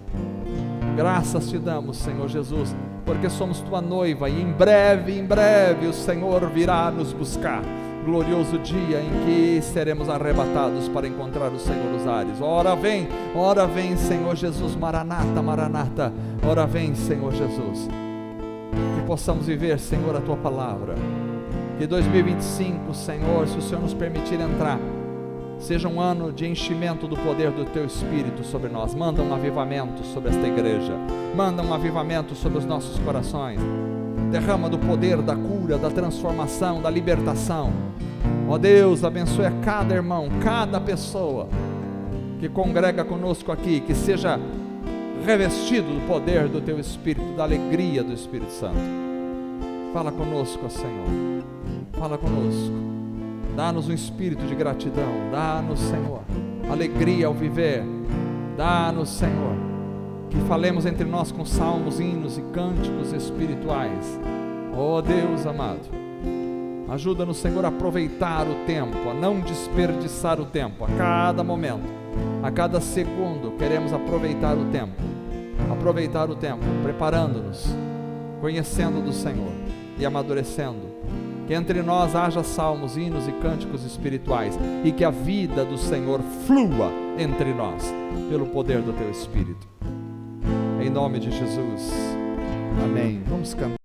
Graças te damos, Senhor Jesus, porque somos tua noiva e em breve o Senhor virá nos buscar. Glorioso dia em que seremos arrebatados para encontrar o Senhor nos ares. Ora vem, Senhor Jesus, Maranata, Maranata. Ora vem, Senhor Jesus. Que possamos viver, Senhor, a tua palavra. Que 2025, Senhor, se o Senhor nos permitir entrar, seja um ano de enchimento do poder do teu Espírito sobre nós. Manda um avivamento sobre esta igreja. Manda um avivamento sobre os nossos corações. Derrama do poder, da cura, da transformação, da libertação. Ó Deus, abençoe a cada irmão, cada pessoa que congrega conosco aqui, que seja revestido do poder do teu Espírito, da alegria do Espírito Santo. Fala conosco, Senhor. Fala conosco. Dá-nos um espírito de gratidão. Dá-nos, Senhor, alegria ao viver. Dá-nos, Senhor, que falemos entre nós com salmos, hinos e cânticos espirituais. Ó Deus amado, ajuda-nos, Senhor, a aproveitar o tempo, a não desperdiçar o tempo. A cada momento, a cada segundo, queremos aproveitar o tempo, preparando-nos, conhecendo do Senhor e amadurecendo. Que entre nós haja salmos, hinos e cânticos espirituais, e que a vida do Senhor flua entre nós, pelo poder do teu Espírito. Em nome de Jesus, amém. Vamos cantar.